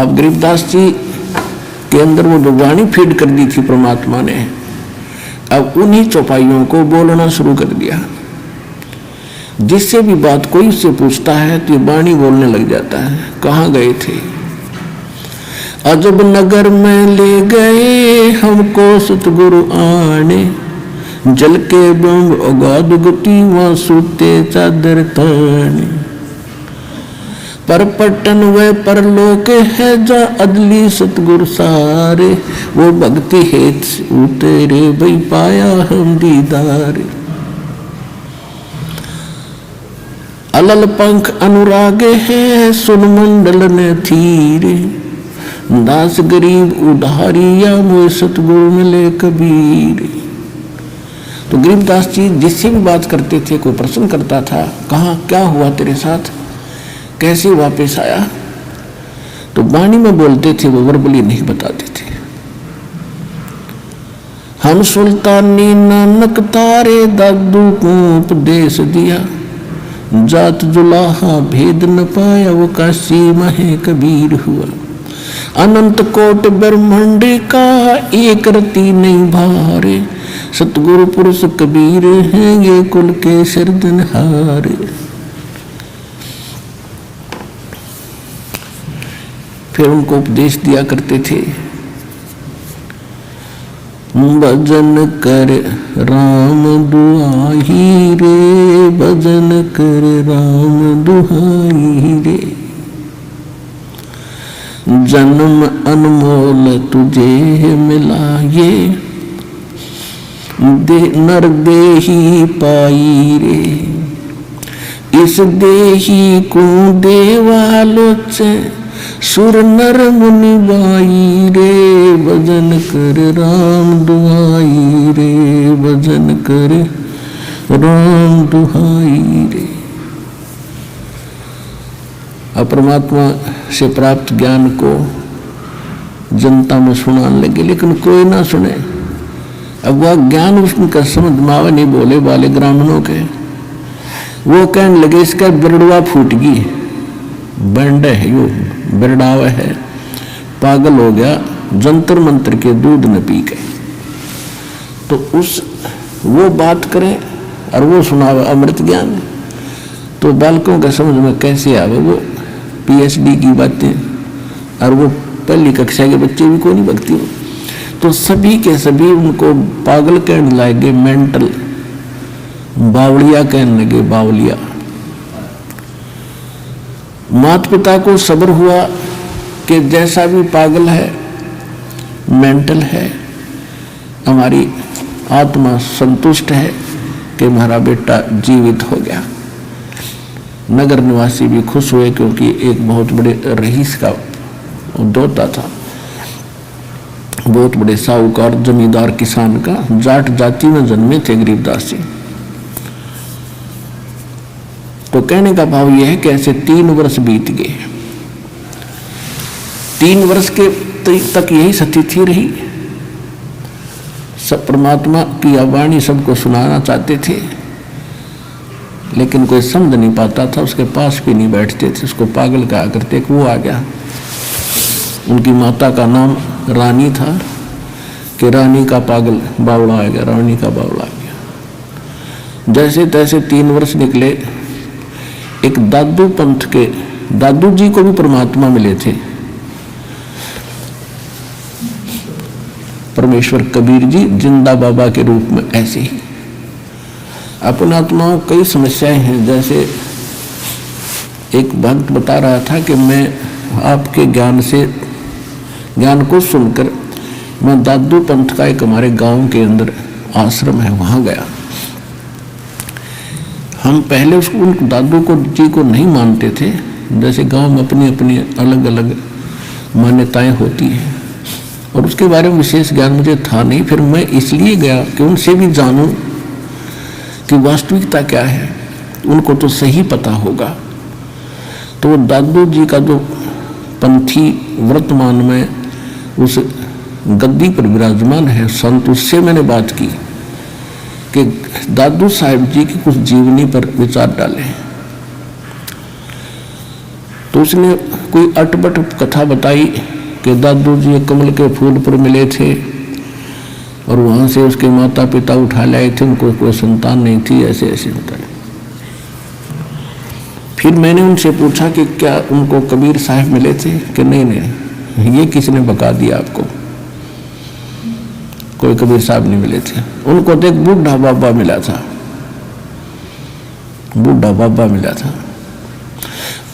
अब गरीबदास जी के अंदर वो जो वाणी फीड कर दी थी परमात्मा ने, अब उन्हीं चौपाइयों को बोलना शुरू कर दिया। जिससे भी बात कोई उससे पूछता है तो ये वाणी बोलने लग जाता है। कहाँ गए थे? अजब नगर में ले गए हमको सतगुरु आने, जल के बम अगाध गति वहाँ सूते चादर ताने। पर पटन व परलोक है जा अदली सतगुरु सारे, वो भक्ति हेत उतरे भई पाया हम दीदार। अलल पंख अनुरागे है सुन मंडल ने थीरे, दास गरीब उधारिया मोह सतगुरु मिले कबीर। तो गरीबदास जी जिससे भी बात करते थे, कोई प्रश्न करता था, कहाँ क्या हुआ तेरे साथ, कैसे वापस आया, तो वाणी में बोलते थे, वो वर्बली नहीं बताते थे। हम सुल्तानी नानक तारे दादू को उपदेश दिया, जात जुलाहा भेद न पाया वो काशी महे कबीर हुआ। अनंत कोट ब्रह्मांड का एक रति नहीं भारे, सतगुरु पुरुष कबीर हैं ये कुल के सिरजनहारे। फिर उनको उपदेश दिया करते थे, भजन कर राम दुहाई रे, भजन कर राम दुहाई रे। जन्म अनमोल तुझे मिला ये, नर देही पाई रे। इस देही को देवालोच सुर नर मुनि बाई रे, भजन कर राम दुहाई रे, भजन कर राम दुहाई रे। परमात्मा से प्राप्त ज्ञान को जनता में सुनाने लगे, लेकिन कोई ना सुने। अब वह ज्ञान उसका समझ मावे नहीं, बोले वाले ग्रामीणों के, वो कहने लगे इसका बिरड़वा फूट गई, बंड है यो बिरड़ावा है, पागल हो गया, जंतर मंत्र के दूध न पी के। तो उस वो बात करें और वो सुनावे अमृत ज्ञान, तो बालकों के समझ में कैसे आवे वो पीएचडी की बातें, और वो पहली कक्षा के बच्चे भी को नहीं बकती। तो सभी के सभी उनको पागल कहने लगे, मेंटल, बावलिया कहने लगे, बावलिया। माता पिता को सब्र हुआ कि जैसा भी पागल है, मेंटल है, हमारी आत्मा संतुष्ट है कि हमारा बेटा जीवित हो गया। नगर निवासी भी खुश हुए, क्योंकि एक बहुत बड़े रईस का दोता था, बहुत बड़े साहूकार जमींदार किसान का, जाट जाति में जन्मे थे गरीबदास जी। तो कहने का भाव यह है कि ऐसे 3 वर्ष बीत गए। 3 वर्ष के तक यही स्थिति रही। सब परमात्मा की वाणी सबको सुनाना चाहते थे, लेकिन कोई समझ नहीं पाता था, उसके पास भी नहीं बैठते थे, उसको पागल कहा करते। वो आ गया, उनकी माता का नाम रानी था, कि रानी का पागल बावड़ा आ गया, रानी का बावड़ा आ गया। जैसे तैसे 3 वर्ष निकले। एक दादू पंथ के दादू जी को भी परमात्मा मिले थे, परमेश्वर कबीर जी जिंदा बाबा के रूप में। ऐसे ही अपने आत्माओं कई समस्याएं हैं। जैसे एक भक्त बता रहा था कि मैं आपके ज्ञान को सुनकर मैं दादू पंथ का एक हमारे गांव के अंदर आश्रम है, वहां गया। हम पहले उसको उन दादू को जी को नहीं मानते थे, जैसे गांव में अपनी अपनी अलग अलग मान्यताएं होती हैं, और उसके बारे में विशेष ज्ञान मुझे था नहीं। फिर मैं इसलिए गया कि उनसे भी जानूं कि वास्तविकता क्या है, उनको तो सही पता होगा। तो वो दादू जी का जो पंथी वर्तमान में उस गद्दी पर विराजमान है संत, उससे मैंने बात की कि दादू साहिब जी की कुछ जीवनी पर विचार डालें। तो उसने कोई अटपट कथा बताई कि दादू जी कमल के फूल पर मिले थे और वहाँ से उसके माता पिता उठा लाए थे, उनको कोई संतान नहीं थी, ऐसे ऐसे बताया। फिर मैंने उनसे पूछा कि क्या उनको कबीर साहब मिले थे कि नहीं नहीं, ये किसने बता दिया आपको, कोई कबीर साहब नहीं मिले थे। उनको तो एक बूढ़ा बाबा मिला था, बूढ़ा बाबा मिला था।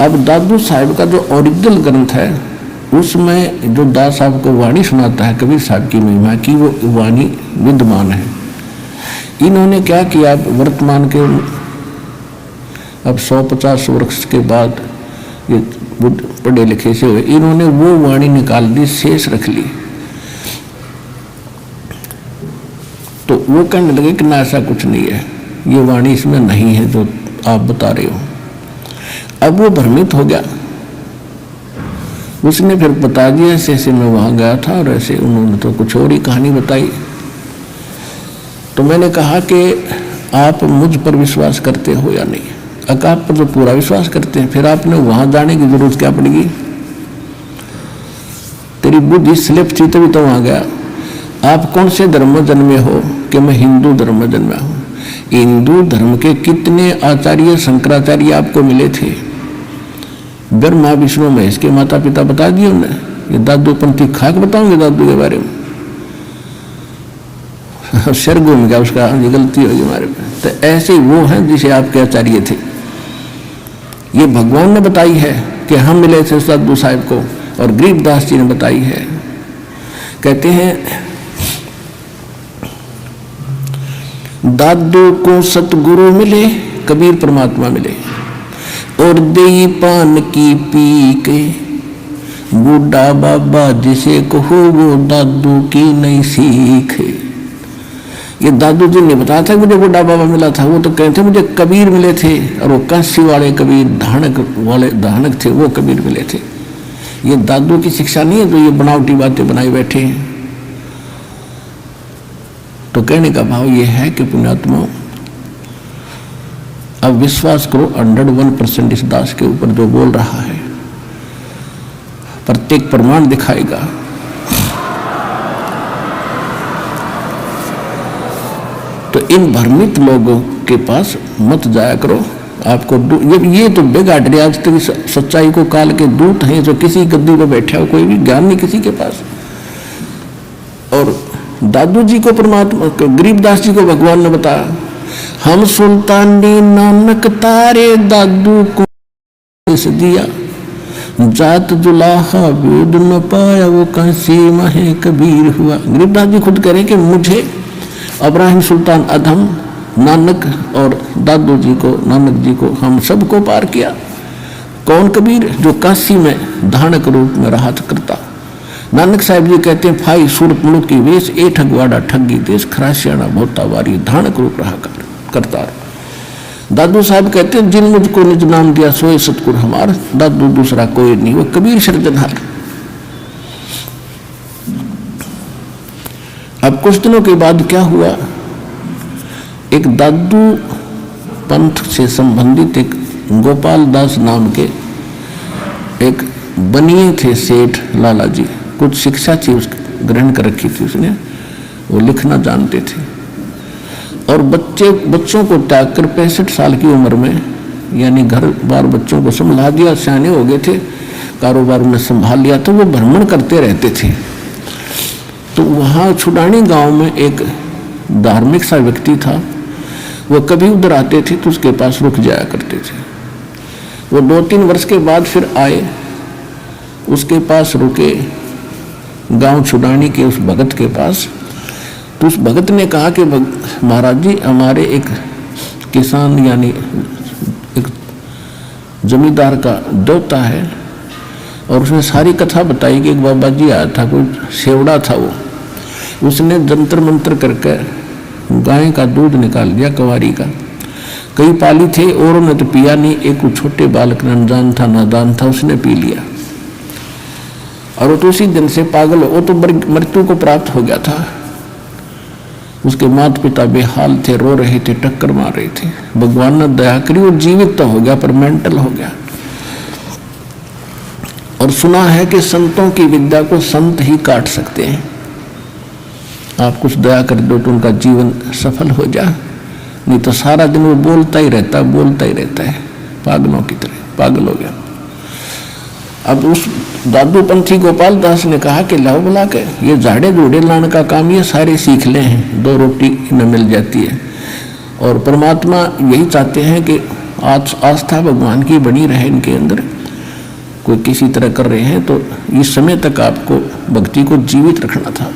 अब दादू साहब का जो ओरिजिनल ग्रंथ है उसमें जो दास साहब को वाणी सुनाता है कबीर साहब की महिमा की, वो वाणी विद्यमान है। इन्होंने क्या किया, वर्तमान के अब 150 वर्ष के बाद ये पढ़े लिखे से हुए, इन्होंने वो वाणी निकाल दी, शेष रख ली। तो वो कहने लगे कि ना ऐसा कुछ नहीं है, ये वाणी इसमें नहीं है जो आप बता रहे हो। अब वो भ्रमित हो गया, उसने फिर बता दिया ऐसे ऐसे मैं वहाँ गया था और ऐसे, उन्होंने तो कुछ और ही कहानी बताई। तो मैंने कहा कि आप मुझ पर विश्वास करते हो या नहीं? अगर आप पर तो पूरा विश्वास करते हैं, फिर आपने वहाँ जाने की जरूरत क्या पड़ेगी? तेरी बुद्धि स्लिप थी तभी तो वहाँ गया। आप कौन से धर्म में जन्मे हो? कि मैं हिंदू धर्म में जन्मा हूँ। हिंदू धर्म के कितने आचार्य शंकराचार्य आपको मिले थे? ब्रह्मा विष्णु महेश के माता पिता बता दिए उन्हें। ये दादू पंथी खाक बताऊंगे दादू के बारे में? सिर घूम गया उसका, ये गलती होगी हमारे पे। तो ऐसे वो हैं जिसे आपके आचार्य थे। ये भगवान ने बताई है कि हम मिले थे दादू साहब को, और गरीबदास जी ने बताई है। कहते हैं दादू को सतगुरु मिले, कबीर परमात्मा मिले, और देई पान की पी के बूढ़ा बाबा जिसे कहो वो दादू की नहीं सीख। ये दादू जी ने बताया था मुझे बूढ़ा बाबा मिला था, वो तो कहते मुझे कबीर मिले थे, और वो काशी वाले कबीर, धानक वाले धानक थे, वो कबीर मिले थे। ये दादू की शिक्षा नहीं है जो ये बनावटी बातें बनाई बैठे हैं। तो कहने का भाव ये है कि पुण्यात्मा, अब विश्वास करो 101% इस दास के ऊपर जो बोल रहा है, प्रत्येक प्रमाण दिखाएगा। तो इन भ्रमित लोगों के पास मत जाया करो। आपको ये तो बेगाड़ रहे आज तक सच्चाई को काल के दूत हैं, जो किसी गद्दी पर बैठा हो, कोई भी ज्ञान नहीं किसी के पास। और दादू जी को परमात्मा, गरीबदास जी को भगवान ने बताया, हम सुल्तानी नानक तारे दादू को इस दिया, जात जुलाहा वेद न पाया वो काशी महे कबीर हुआ। गरीबदास जी खुद कह रहे कि मुझे इब्राहिम सुल्तान अधम, नानक और दादू जी को, नानक जी को, हम सबको पार किया। कौन कबीर? जो काशी में धानक रूप में रहा करता। नानक साहब जी कहते हैं, फाई सूरत मुल्क की वेश ए ठगवाड़ा ठगी देश, खराशियाना भोता वारी धानक रूप रहा करता। दादू साहब कहते हैं, जिन मुझको निज नाम दिया सोए सतगुर हमार, दादू दूसरा कोई नहीं, वो कबीर सृजनहार। अब कुछ दिनों के बाद क्या हुआ, एक दादू पंथ से संबंधित एक गोपाल दास नाम के एक बनिए थे सेठ लाला जी, कुछ शिक्षा थी उसकी ग्रहण कर रखी थी उसने, वो लिखना जानते थे। और बच्चों को त्याग कर 65 साल की उम्र में, यानी घर बार बच्चों को संभाल दिया, सियाने हो गए थे, कारोबार में संभाल लिया, तो वो भ्रमण करते रहते थे। तो वहाँ छुडानी गांव में एक धार्मिक सा व्यक्ति था, वो कभी उधर आते थे तो उसके पास रुक जाया करते थे। वो 2-3 वर्ष के बाद फिर आए, उसके पास रुके, गांव छुडानी के उस भगत के पास। तो उस भगत ने कहा कि महाराज जी, हमारे एक किसान यानी एक जमींदार का दोता है, और उसने सारी कथा बताई कि एक बाबा जी आया था, कोई सेवड़ा था, वो उसने जंतर मंत्र करके गाय का दूध निकाल दिया, कवारी का। कई पाली थे, औरों ने तो पिया नहीं, एक छोटे बालक ने अनजान था, नादान था, उसने पी लिया, और वो तो उसी दिन से पागल, वो तो मृत्यु को प्राप्त हो गया था। उसके माता पिता बेहाल थे, रो रहे थे, टक्कर मार रहे थे। भगवान ने दया करी, वो जीवित तो हो गया पर मेंटल हो गया। और सुना है कि संतों की विद्या को संत ही काट सकते हैं। आप कुछ दया कर दो तो उनका जीवन सफल हो जाए, नहीं तो सारा दिन वो बोलता ही रहता है पागलों की तरह, पागल हो गया। अब उस दादूपंथी गोपाल दास ने कहा कि लाओ बुला के ये झाड़े धूड़े लाने का काम ये सारे सीख ले हैं, 2 रोटी इन्हें मिल जाती है। और परमात्मा यही चाहते हैं कि आस्था भगवान की बनी रहे इनके अंदर, कोई किसी तरह कर रहे हैं तो इस समय तक आपको भक्ति को जीवित रखना था।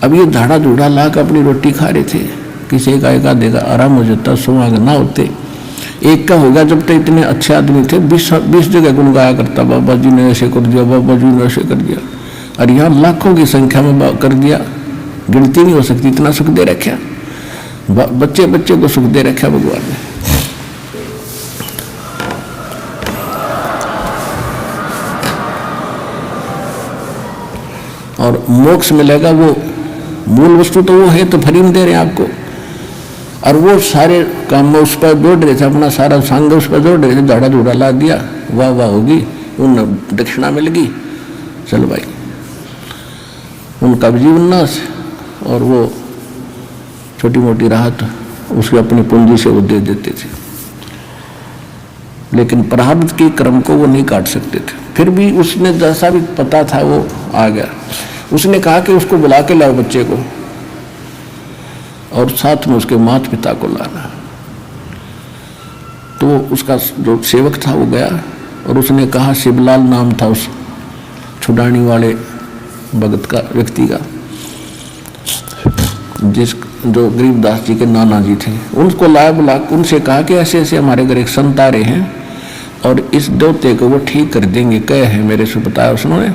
अब ये झाड़ा धूड़ा ला कर अपनी रोटी खा रहे थे, किसी का एक आधे का आराम हो जाता, सुहाग ना होते, एक का होगा। जब तक इतने अच्छे आदमी थे 20 जगह गुनगाया करता, बाबा जी ने ऐसे कर दिया, बाबा जी ने ऐसे कर दिया। और यहाँ लाखों की संख्या में कर दिया, गिनती नहीं हो सकती, इतना सुख दे रखा, बच्चे बच्चे को सुख दे रखा भगवान ने। और मोक्ष मिलेगा, वो मूल वस्तु तो वो है, तो फ्री में दे रहे हैं आपको। और वो सारे काम में उस पर जोड़ रहे थे, अपना सारा संग उस पर जोड़ रहे थे, झाड़ा धूड़ा ला दिया, वाह वाह होगी, उन दक्षिणा मिल गई, चलो भाई, उनका भी जीवन नाश। और वो छोटी मोटी राहत उसके अपनी पूंजी से वो दे देते थे, लेकिन प्रारब्ध के कर्म को वो नहीं काट सकते थे। फिर भी उसने जैसा भी पता था वो आ गया। उसने कहा कि उसको बुला के लाओ बच्चे को, और साथ में उसके माता पिता को लाना। तो उसका जो सेवक था वो गया, और उसने कहा, शिवलाल नाम था उस छुड़ानी वाले भगत का, व्यक्ति का, जो गरीबदास जी के नाना जी थे, उनको लाया, बुला उनसे कहा कि ऐसे ऐसे हमारे घर एक संत आ रहे हैं और इस देवते को वो ठीक कर देंगे। कहे हैं मेरे से बताया उसने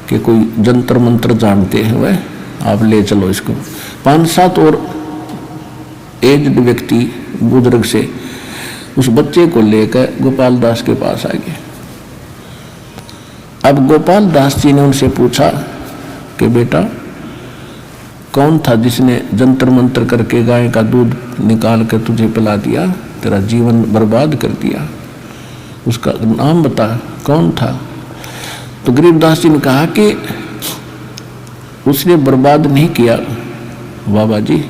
कि कोई जंतर मंत्र जानते हैं वह, आप ले चलो इसको। 5-7 और एज्ड व्यक्ति बुजुर्ग से उस बच्चे को लेकर गोपाल दास के पास आ गए। अब गोपाल दास जी ने उनसे पूछा कि बेटा कौन था जिसने जंतर मंत्र करके गाय का दूध निकाल कर तुझे पिला दिया, तेरा जीवन बर्बाद कर दिया, उसका नाम बता कौन था। तो गरीबदास जी ने कहा कि उसने बर्बाद नहीं किया बाबा जी,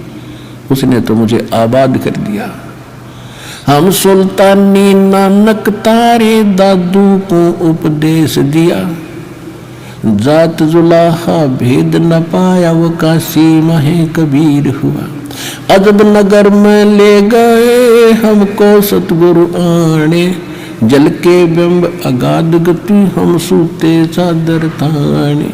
उसने तो मुझे आबाद कर दिया। हम सुल्तानी नानक तारे दादू को उपदेश दिया, जात जुलाहा भेद न पाया वो काशी महे कबीर हुआ। अजब नगर में ले गए हमको सतगुरु आने, जल के बिंब अगाध गति हम सूते चादर ताने।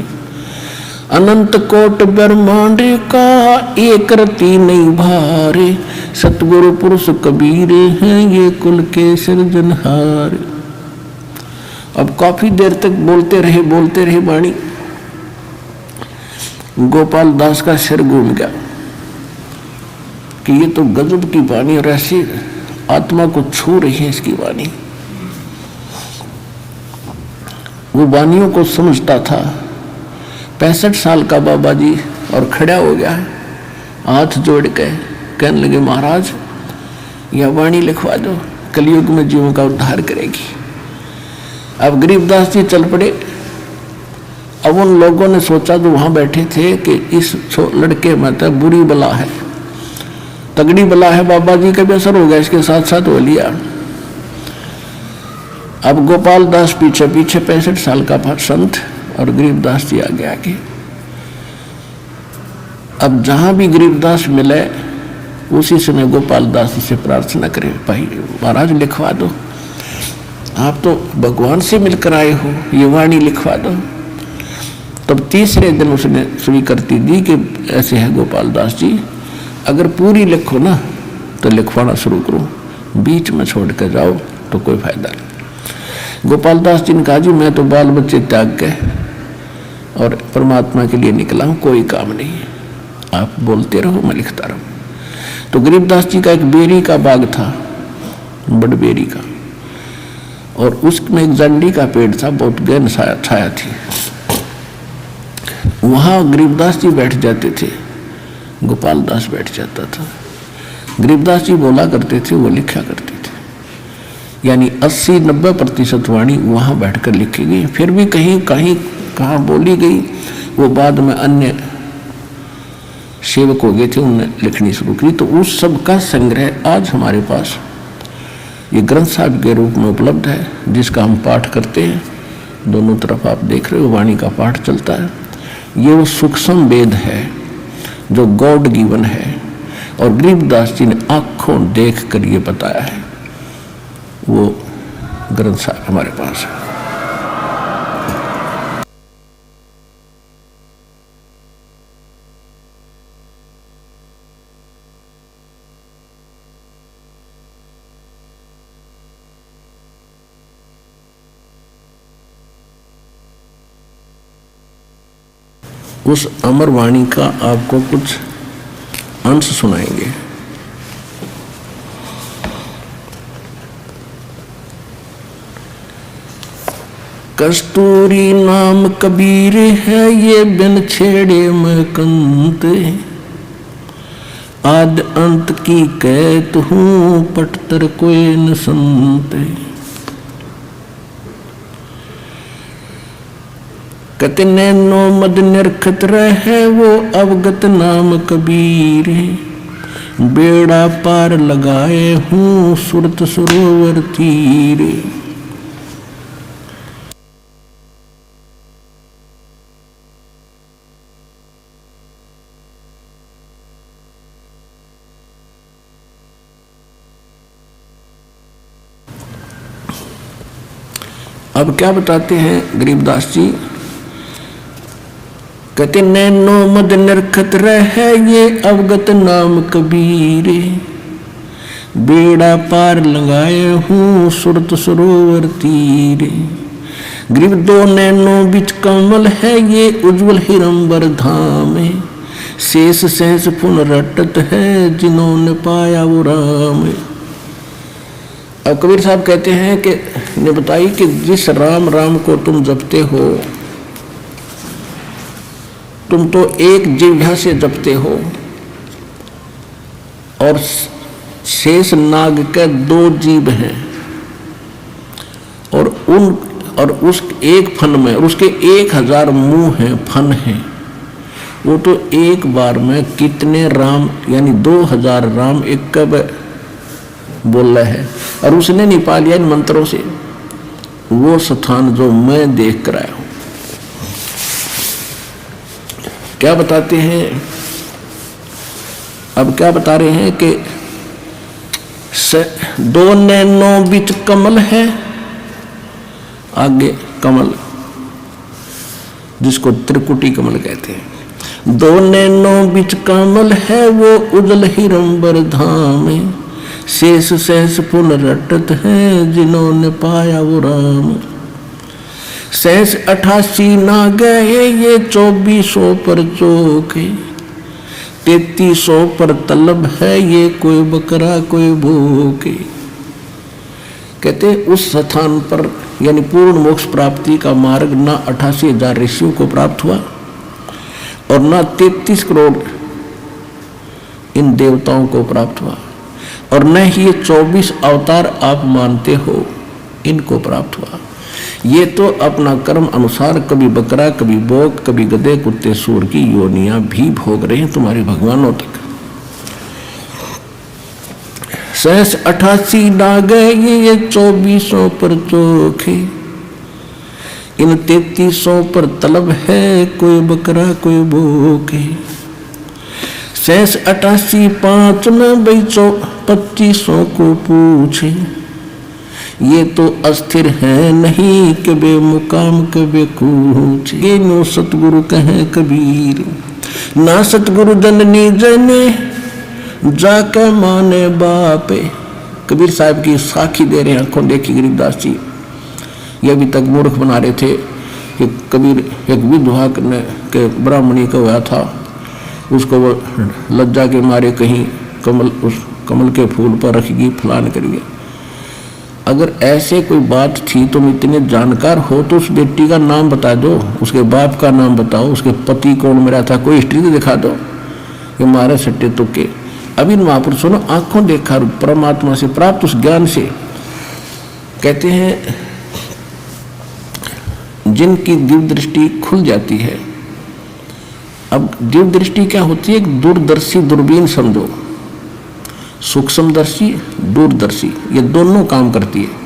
अनंत कोट ब्रह्मांड का एक रति नहीं भारे, सतगुरु पुरुष कबीर हैं ये कुल के सृजनहार। अब काफी देर तक बोलते रहे वाणी। गोपाल दास का सिर घूम गया कि ये तो गजब की वाणी, और ऐसी आत्मा को छू रही है इसकी वाणी। वो वाणियों को समझता था। 65 साल का बाबा जी और खड़ा हो गया है, हाथ जोड़ के कहने लगे, महाराज यह वाणी लिखवा दो, कलयुग में जीवों का उद्धार करेगी। अब गरीबदास जी चल पड़े। अब उन लोगों ने सोचा जो वहां बैठे थे कि इस लड़के में तो बुरी बला है, तगड़ी बला है, बाबा जी का भी असर हो गया, इसके साथ साथ हो लिया। अब गोपाल दास पीछे पीछे 65 साल का संत और गरीबदास जी आगे आगे। अब जहां भी गरीबदास मिले उसी समय गोपाल दास से प्रार्थना करे, भाई महाराज लिखवा दो, आप तो भगवान से मिलकर आए हो, ये वाणी लिखवा दो। तब तीसरे दिन उसने स्वीकृति दी कि ऐसे है गोपाल दास जी, अगर पूरी लिखो ना तो लिखवाना शुरू करो, बीच में छोड़ कर जाओ तो कोई फायदा नहीं। गोपाल दास जी ने कहा, जी मैं तो बाल बच्चे त्याग के और परमात्मा के लिए निकला हूँ, कोई काम नहीं, आप बोलते रहो मैं लिखता रहूँ। तो गरीबदास जी का एक बेरी का बाग था, बड़ बेरी का, और उसमें एक जंडी का पेड़ था, बहुत गहन छाया थी। वहां गरीबदास जी बैठ जाते थे, गोपाल दास बैठ जाता था। गरीबदास जी बोला करते थे, वो लिखा करते थे। यानी 80-90% वाणी वहाँ बैठकर लिखी गई। फिर भी कहीं कहाँ बोली गई वो बाद में अन्य सेवक हो गए थे, उन्होंने लिखनी शुरू की। तो उस सब का संग्रह आज हमारे पास ये ग्रंथ साहिब के रूप में उपलब्ध है, जिसका हम पाठ करते हैं। दोनों तरफ आप देख रहे हो वाणी का पाठ चलता है। ये वो सूक्ष्म वेद है जो गॉड गिवन है, और गरीबदास जी ने आंखों देख कर ये बताया है। वो ग्रंथ साहिब हमारे पास है। उस अमर वाणी का आपको कुछ अंश सुनाएंगे। कस्तूरी नाम कबीर है ये बिन छेड़े मैं कंत, आद अंत की कहत हूँ पटतर कोई न संत। कहते नैनो मद निरखत रहे वो अवगत नाम कबीर, बेड़ा पार लगाए हूँ सुरत सरोवर तीरे। अब क्या बताते हैं गरीबदास जी? कहते नैनो मद निरखत रहे ये अवगत नाम कबीर, बेड़ा पार लगाए हूँ सुरत सरोवर तीरे। ग्रीब दो नैनो बिच कमल है ये उज्ज्वल हिरंबर धाम, शेष सहस पुन रटत है जिन्होंने पाया वो राम। अब कबीर साहब कहते हैं कि ने बताई कि जिस राम राम को तुम जपते हो, तुम तो एक जिह्वा से जपते हो, और शेष नाग के 2 जीभ हैं, और उस एक फन में, और उसके 1000 मुंह हैं, फन हैं। वो तो एक बार में कितने राम यानी 2000 राम एक कब बोल रहे हैं, और उसने निपा लिया इन मंत्रों से वो स्थान जो मैं देख कर आया हूं। क्या बताते हैं? अब क्या बता रहे हैं कि 2 नैनो बिच कमल है, आगे कमल जिसको त्रिकुटी कमल कहते हैं। 2 नैनो बिच कमल है वो उजल हिरंबर धाम, शेष सहस पुन रटत है जिन्होंने पाया वो राम। सहस 88 ना गए ये 2400 पर चौके, 3300 पर तलब है ये कोई बकरा कोई भूखे। कहते उस स्थान पर यानी पूर्ण मोक्ष प्राप्ति का मार्ग ना 88,000 ऋषियों को प्राप्त हुआ, और ना 33 करोड़ इन देवताओं को प्राप्त हुआ, और न ही ये 24 अवतार आप मानते हो इनको प्राप्त हुआ। ये तो अपना कर्म अनुसार कभी बकरा, कभी बोक, कभी गधे, कुत्ते, सूर की योनियां भी भोग रहे हैं तुम्हारे भगवानों तक। सहस 88 ना गए ये 2400 पर चोखे, इन 3300 पर तलब है कोई बकरा कोई भूखे। सहस 88 5 में 2500 को पूछे, ये तो अस्थिर है नहीं के बेमुकाम के बेकूच। ये नो सतगुरु कहें कबीर, ना सतगुरु जननी जने जाके माने बापे। कबीर साहब की साखी दे रहे हैं, आंखों देखी गरीबदास जी। ये अभी तक मूर्ख बना रहे थे कि कबीर एक विधवा के ब्राह्मणी का हुआ था, उसको वो लज्जा के मारे कहीं उस कमल के फूल पर रखेगी, फलान करिए। अगर ऐसे कोई बात थी, तुम इतने जानकार हो तो उस बेटी का नाम बता दो, उसके बाप का नाम बताओ, उसके पति कौन मेरा था, कोई हिस्ट्री तो दिखा दो। ये मारे सट्टे तुक्के। अभी महापुरुषों ने आंखों देखा परमात्मा से प्राप्त उस ज्ञान से कहते हैं जिनकी दिव्य दृष्टि खुल जाती है। अब दिव्य दृष्टि क्या होती है? एक दूरदर्शी दूरबीन समझो, सूक्ष्मदर्शी दूरदर्शी, ये दोनों काम करती है।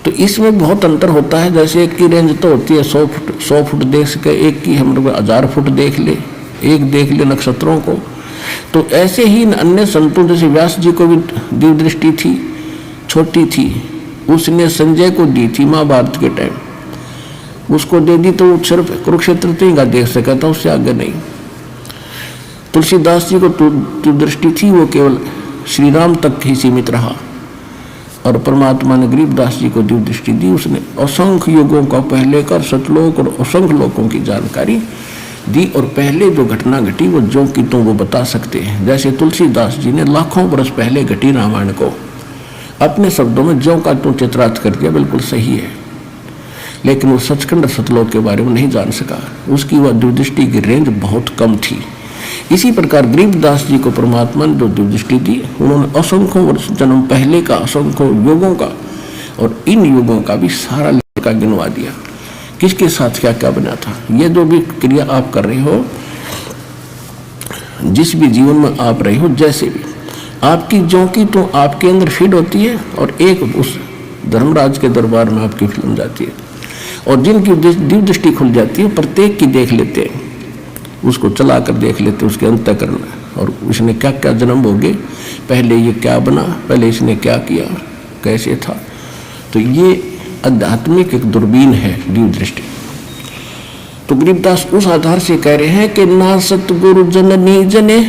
तो इसमें बहुत अंतर होता है। जैसे एक की रेंज तो होती है 100 फुट देख सके, एक की हम 1000 फुट देख ले, एक देख ले नक्षत्रों को। तो ऐसे ही अन्य संतों जैसे व्यास जी को भी दिव्य दृष्टि थी, छोटी थी, उसने संजय को दी थी महाभारत के टाइम, उसको दे दी तो सिर्फ कुरुक्षेत्र तक का देख सका था, उससे आगे नहीं। तुलसीदास जी को जो दृष्टि थी वो केवल श्री राम तक ही सीमित रहा, और परमात्मा ने गरीबदास जी को दिव्य दृष्टि दी। उसने असंख्य युगों का पहले का सतलोक और असंख्य लोकों की जानकारी दी, और पहले जो घटना घटी वो जो कि तुम वो बता सकते हैं। जैसे तुलसीदास जी ने लाखों वर्ष पहले घटी रामायण को अपने शब्दों में जो का तुम चित्रार्थ कर दिया, बिल्कुल सही है, लेकिन वो सचखंड सतलोक के बारे में नहीं जान सका, उसकी वह दिव्य दृष्टि की रेंज बहुत कम थी। इसी प्रकार गरीबदास जी को परमात्मा ने जो दिव्य दृष्टि दी, उन्होंने असंख्यों वर्ष जन्म पहले का, असंख्यों युगों का और इन युगों का भी सारा लेखा गिनवा दिया, किसके साथ क्या क्या बना था। ये जो भी क्रिया आप कर रहे हो, जिस भी जीवन में आप रहे हो, जैसे भी आपकी जो की तो आपके अंदर फीड होती है, और एक उस धर्मराज के दरबार में आपकी फिल्म जाती है, और जिनकी दिव्य दृष्टि खुल जाती है प्रत्येक की देख लेते हैं, उसको चला कर देख लेते, उसके अंतःकरण और इसने क्या क्या जन्म भोगे, पहले ये क्या बना, पहले इसने क्या किया, कैसे था। तो ये आध्यात्मिक एक दूरबीन है दिव्य दृष्टि। तो गरीबदास उस आधार से कह रहे हैं कि ना सतगुरु जननी जने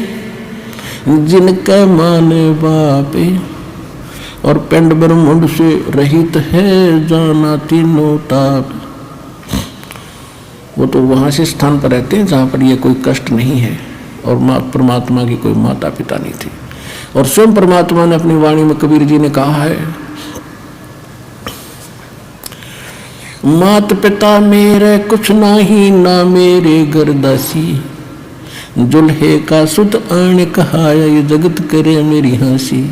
जिनका माने बापे, और पिंड ब्रह्मांड से रहित है जाना तीनों ताप। वो तो वहाँ से स्थान पर रहते हैं जहाँ पर ये कोई कष्ट नहीं है, और परमात्मा की कोई माता पिता नहीं थी। और स्वयं परमात्मा ने अपनी वाणी में, कबीर जी ने कहा है, मात पिता मेरे कुछ नाही, ना मेरे घर दासी, जुल्हे का सुत आने कहा, ये जगत करे मेरी हंसी।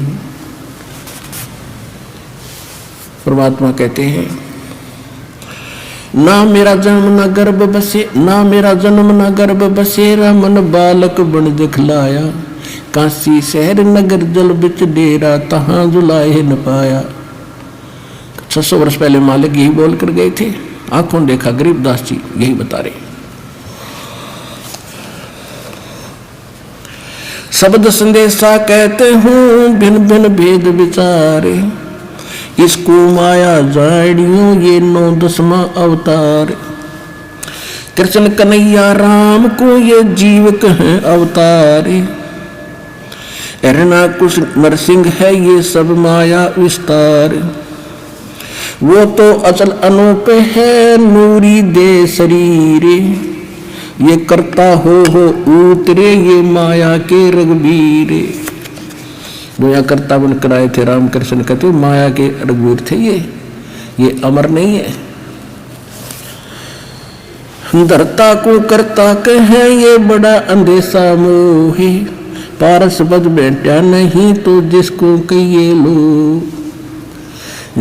परमात्मा कहते हैं, ना मेरा जन्म न गर्भ बसे, ना मेरा जन्म न गर्भ बसेरा, मन बालक बन दिखलाया, काशी शहर नगर जल बिच डेरा, तहां जुलाए न पाया। 600 वर्ष पहले मालिक यही बोल कर गए थे, आंखों देखा गरीबदास जी यही बता रहे। शब्द संदेशा कहते हूँ भिन्न भिन्न भेद विचारे, इसको माया जाड़ियों ये 9-10वां अवतार, कृष्ण कन्हैया राम को ये जीव कहें अवतारे, हिरणा कुश नरसिंह है ये सब माया विस्तार, वो तो अचल अनूप है नूरी दे शरीरे, ये करता हो उतरे ये माया के रघुवीरे। जो यहाँ करता बन कर आए थे राम कृष्ण कहते माया के रघुवीर थे, ये अमर नहीं है। धरता को करता कहे ये बड़ा अंधेसा मोहे, पारस बज बैठा नहीं तो जिसको कहिए लो।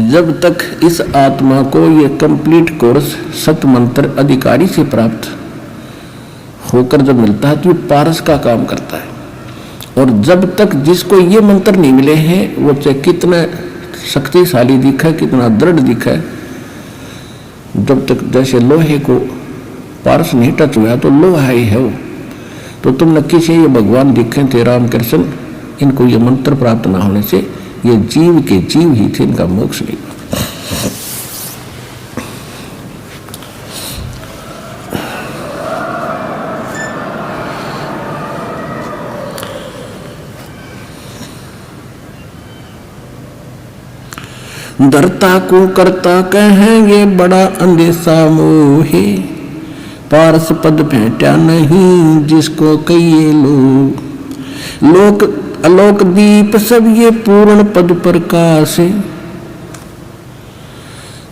जब तक इस आत्मा को ये कंप्लीट कोर्स सत मंत्र अधिकारी से प्राप्त होकर जब मिलता है तो ये पारस का काम करता है, और जब तक जिसको ये मंत्र नहीं मिले हैं वो चाहे कितना शक्तिशाली दिखा, कितना दृढ़ दिखा, जब तक जैसे लोहे को पारस नहीं टच हुआ तो लोहा ही है वो। तो तुम नक्की से ये भगवान दिखे थे राम कृष्ण, इनको ये मंत्र प्राप्त ना होने से ये जीव के जीव ही थे, इनका मोक्ष नहीं। धरता को करता कहेंगे बड़ा अंधेसा मोहे, पारस पद भेंटा नहीं जिसको कहिए लो। लोक आलोक दीप सब ये पूर्ण पद प्रकाश,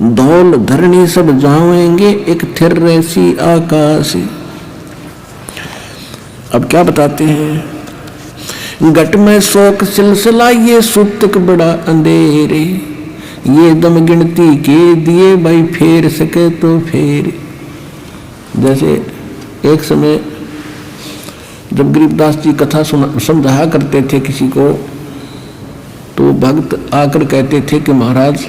धौल धरणी सब जाएंगे एक थिर रैसी आकाश। अब क्या बताते हैं, घट में शोक सिलसिला ये सुतक बड़ा अंधेरे, ये दम गिनती के दिए भाई फेर सके तो फेर। जैसे एक समय जब गरीबदास जी कथा समझाया करते थे किसी को, तो भक्त आकर कहते थे कि महाराज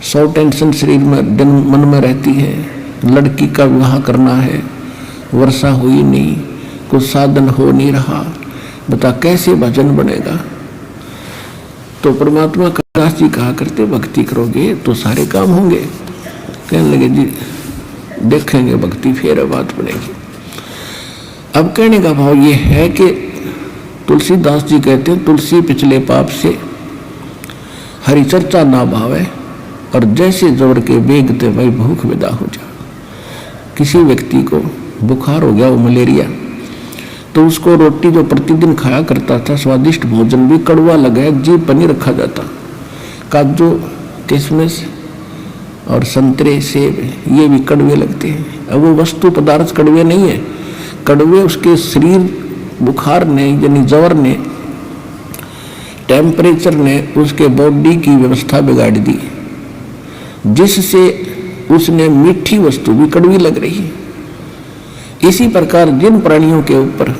100 टेंशन शरीर में दिन मन में रहती है, लड़की का विवाह करना है, वर्षा हुई नहीं, कुछ साधन हो नहीं रहा, बता कैसे भजन बनेगा। तो परमात्मा दास जी कहा करते भक्ति करोगे तो सारे काम होंगे। कहने लगे जी देखेंगे भक्ति फिर बात बनेगी। अब कहने का भाव ये है कि तुलसीदास जी कहते हैं तुलसी पिछले पाप से हरि चर्चा ना भावे, और जैसे जोर के बेगते भाई भूख विदा हो जा। किसी व्यक्ति को बुखार हो गया, वो मलेरिया, तो उसको रोटी जो प्रतिदिन खाया करता था, स्वादिष्ट भोजन भी कड़वा लगा, जीभ पर नहीं रखा जाता। काजू, किशमिश और संतरे, सेब ये भी कड़वे लगते हैं। अब वो वस्तु पदार्थ कड़वे नहीं है, कड़वे उसके शरीर बुखार ने यानी ज्वर ने, टेम्परेचर ने उसके बॉडी की व्यवस्था बिगाड़ दी, जिससे उसने मीठी वस्तु भी कड़वी लग रही है। इसी प्रकार जिन प्राणियों के ऊपर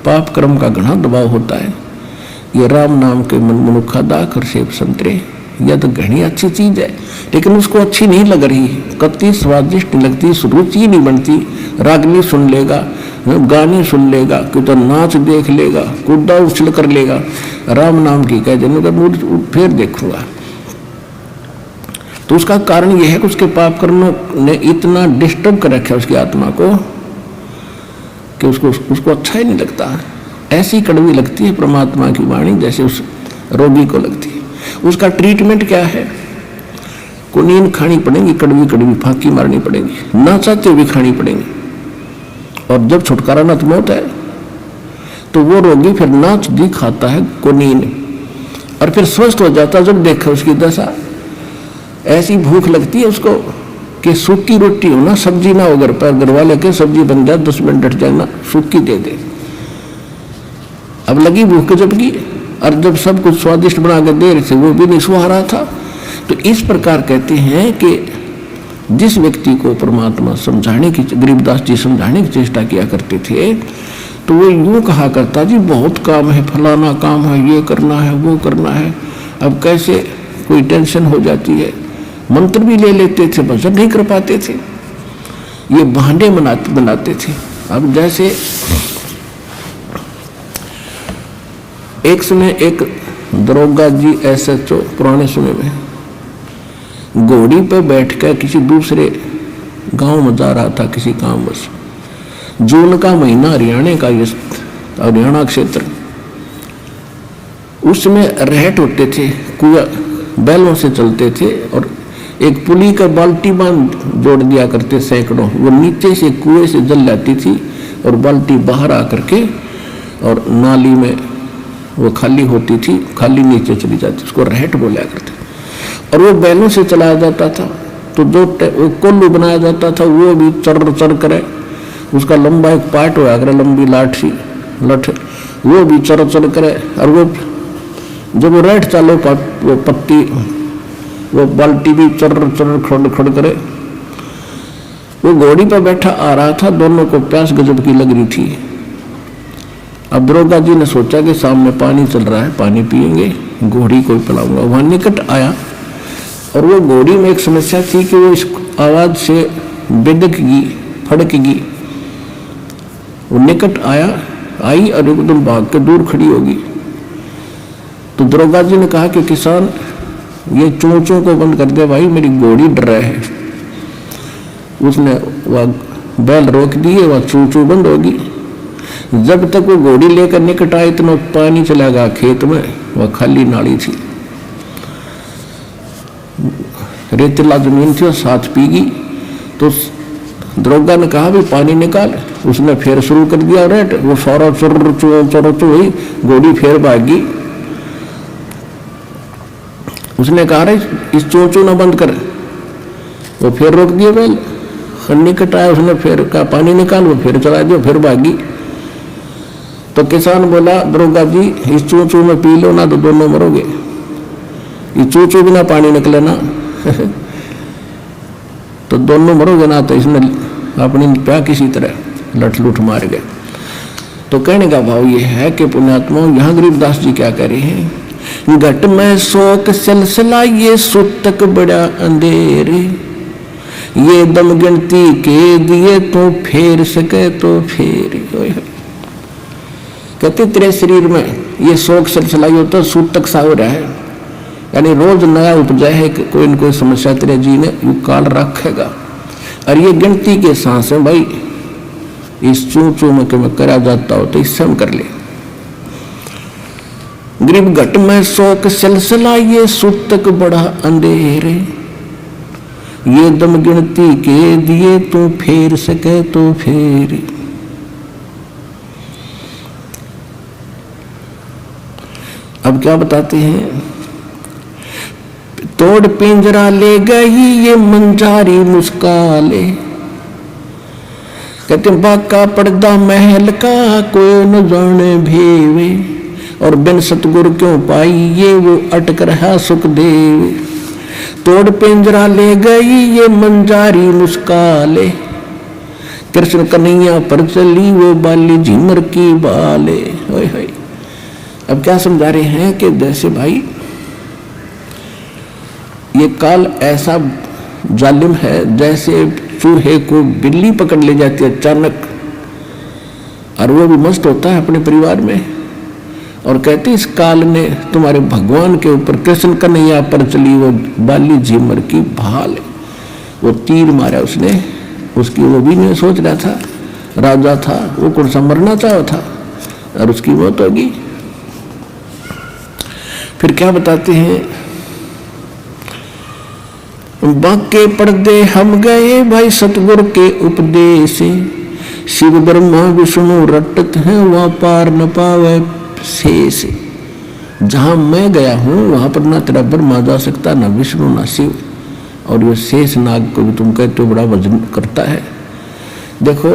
पाप कर्म का घना दबाव होता है, ये राम नाम के मनुखा दाख और सेब संतरे, यह तो घनी अच्छी चीज है, लेकिन उसको अच्छी नहीं लग रही, कति स्वादिष्ट लगती, रुचि नहीं बनती। रागनी सुन लेगा, गाने सुन लेगा, कि तो नाच देख लेगा, कूदा उछल कर लेगा, राम नाम की कह देने फिर देखूंगा। तो उसका कारण यह है कि उसके पाप कर्मों ने इतना डिस्टर्ब कर रखा उसकी आत्मा को कि उसको अच्छा ही नहीं लगता। ऐसी कड़वी लगती है परमात्मा की वाणी जैसे उस रोगी को लगती है। उसका ट्रीटमेंट क्या है? कुनीन खानी पड़ेगी, कड़वी कड़वी फांकी मारनी पड़ेगी, ना चाहते हुए खानी पड़ेगी। और जब छुटकारा न मौत है तो वो रोगी फिर नाच दी खाता है कुनीन, और फिर स्वस्थ हो जाता जब देखा उसकी दशा। ऐसी भूख लगती है उसको कि सूखी रोटी हो ना, सब्जी ना हो घर पर, घर वाले के सब्जी बन जाए 10 मिनट हट जाए ना, सूखी दे दे। अब लगी भूख जबकि, और जब सब कुछ स्वादिष्ट बना के दे रहे थे वो भी नहीं सुहा रहा था। तो इस प्रकार कहते हैं कि जिस व्यक्ति को परमात्मा समझाने की, गरीबदास जी समझाने की चेष्टा किया करते थे, तो वो यूँ कहा करता जी बहुत काम है, फलाना काम है, ये करना है, वो करना है। अब कैसे कोई टेंशन हो जाती है, मंत्र भी ले लेते थे, भजन नहीं कर पाते थे, ये बहाने बनाते थे। अब जैसे एक समय एक दरोगा जी SHO पुराने समय में घोड़ी पर बैठकर किसी दूसरे गांव में जा रहा था किसी काम बस। जून का महीना, हरियाणा क्षेत्र, उसमें रहट होते थे, कुआं बैलों से चलते थे, और एक पुली का बाल्टी बांध जोड़ दिया करते सैकड़ों, वो नीचे से कुएं से जल जाती थी और बाल्टी बाहर आकर के और नाली में वो खाली होती थी, खाली नीचे चली जाती, उसको रहट बोला करते। और वो बैलों से चलाया जाता था, तो जो वो कोल्लू बनाया जाता था वो भी चर चर करे, उसका लंबा एक पार्ट होया करे, लंबी लठ वो भी चर चर करे। और वो जब वो रहट चालो वो पत्ती, वो बाल्टी भी चर चर खड़ खड़ करे। वो घोड़ी पर बैठा आ रहा था, दोनों को प्यास गजब की लग रही थी। अब दरोगा जी ने सोचा कि सामने पानी चल रहा है, पानी पिएंगे, घोड़ी को पिलाऊंगा। वहां निकट आया, और वो घोड़ी में एक समस्या थी कि वो इस आवाज से बिदकेगी, फड़केगी। वो निकट आई और एकदम भाग के दूर खड़ी होगी। तो दरोगा जी ने कहा कि किसान ये चोंचों को बंद कर दे भाई, मेरी घोड़ी डर रहा है। उसने वह बैल रोक दिए, वह चोंचों बंद होगी। जब तक वो घोड़ी लेकर निकट आए इतना पानी चला गया खेत में, वह खाली नाली थी, रेतीला जमीन थी, और साथ पीगी। तो दरोगा ने कहा भी पानी निकाल, उसने फिर शुरू कर दिया रेट, वो सारा चुर हुई, घोड़ी फिर भागी। उसने कहा रे इस चोंचों न बंद कर, वो फिर रोक दिया बैल। निकट आया, उसने फिर कहा पानी निकाल, वो फिर चला दिया, फिर भागी। तो किसान बोला दरोगा जी इस चोंचों में पी लो ना तो दोनों मरोगे। ये चू चू बिना पानी निकले ना तो दोनों मरोगे ना, तो इसमें अपनी प्या किसी तरह लठ लुठ मार गए। तो कहने का भाव ये है कि पुण्यात्मा, यहाँ गरीबदास जी क्या कह रहे हैं, घट में शोक सिलसिला ये सुतक बड़ा अंधेरे, ये दम गिनती के दिए तो फेर सके तो फेर। कहते तेरे शरीर में ये शोक सिलसिला होता सूतक सा हो रहा है, यानी रोज नया उपजा है कि कोई न कोई समस्या तेरे जी ने यू काल रखेगा। और ये गिनती के सांस है भाई, इस चू चू में कि मैं करा जाता हो तो इससे हम कर ले। गरीब घट में शोक सिलसिला ये सूतक बड़ा अंधेरे, ये दम गिनती के दिए तू फेर सके तो फेर। अब क्या बताते हैं, तोड़ पिंजरा ले गई ये मंजारी मुस्काले, कहते बाका पर्दा महल का कोई न जाने भेवे, और बिन सतगुरु क्यों पाई ये वो अटक रहा सुख देवे। तोड़ पिंजरा ले गई ये मंजारी मुस्काले, कृष्ण कन्हैया पर चली वो बाली झिमर की बाले। होय होय। अब क्या समझा रहे हैं कि जैसे भाई ये काल ऐसा जालिम है, जैसे चूहे को बिल्ली पकड़ ले जाती है अचानक, और वो भी मस्त होता है अपने परिवार में, और कहते इस काल ने तुम्हारे भगवान के ऊपर कृष्ण कन्हैया पर चली वो बाली झिमर की भाल, वो तीर मारा उसने, उसकी वो भी नहीं सोच रहा था, राजा था वो कौन सा मरना चाहा था, और उसकी मौत होगी। फिर क्या बताते हैं, बाके पर्दे हम गए भाई सतगुरु के उपदेश, शिव ब्रह्मा विष्णु रटत हैं वहां पार न पावे शेष। जहां मैं गया हूं वहां पर ना तेरा ब्रह्मा जा सकता, ना विष्णु ना शिव, और ये शेष नाग को भी तुम कहते हो बड़ा वजन करता है। देखो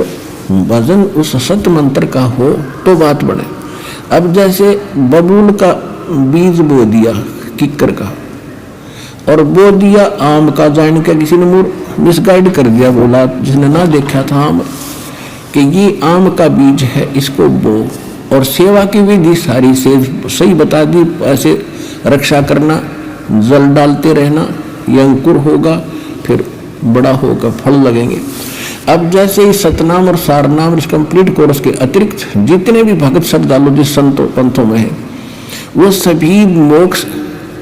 वजन उस सत्य मंत्र का हो तो बात बने। अब जैसे बबूल का बीज बो दिया किक्कर का, और बो दिया आम का, जान के किसी ने मिसगाइड कर दिया, बोला जिसने ना देखा था आम कि ये आम का बीज है, इसको बो, और सेवा की विधि सारी से सही बता दी, ऐसे रक्षा करना, जल डालते रहना, ये अंकुर होगा फिर बड़ा होगा फल लगेंगे। अब जैसे इस सतनाम और सारनाम इस कंप्लीट कोर्स के अतिरिक्त जितने भी भगत श्रद्धालु जिस संतों पंथों में है, वो सभी मोक्ष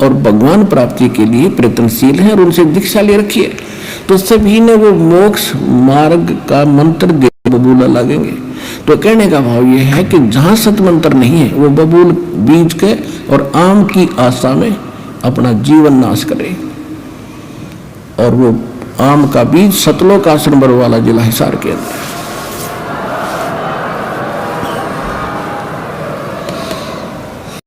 और भगवान प्राप्ति के लिए प्रयत्नशील हैं और उनसे दीक्षा ले रखी है, तो सभी ने वो मोक्ष मार्ग का मंत्र दे बबूला लगेंगे। तो कहने का भाव ये है कि जहां सत मंत्र नहीं है वो बबूल बीज के और आम की आशा में अपना जीवन नाश करे। और वो आम का बीज सतलोक आश्रम बरवाला जिला हिसार के अंदर।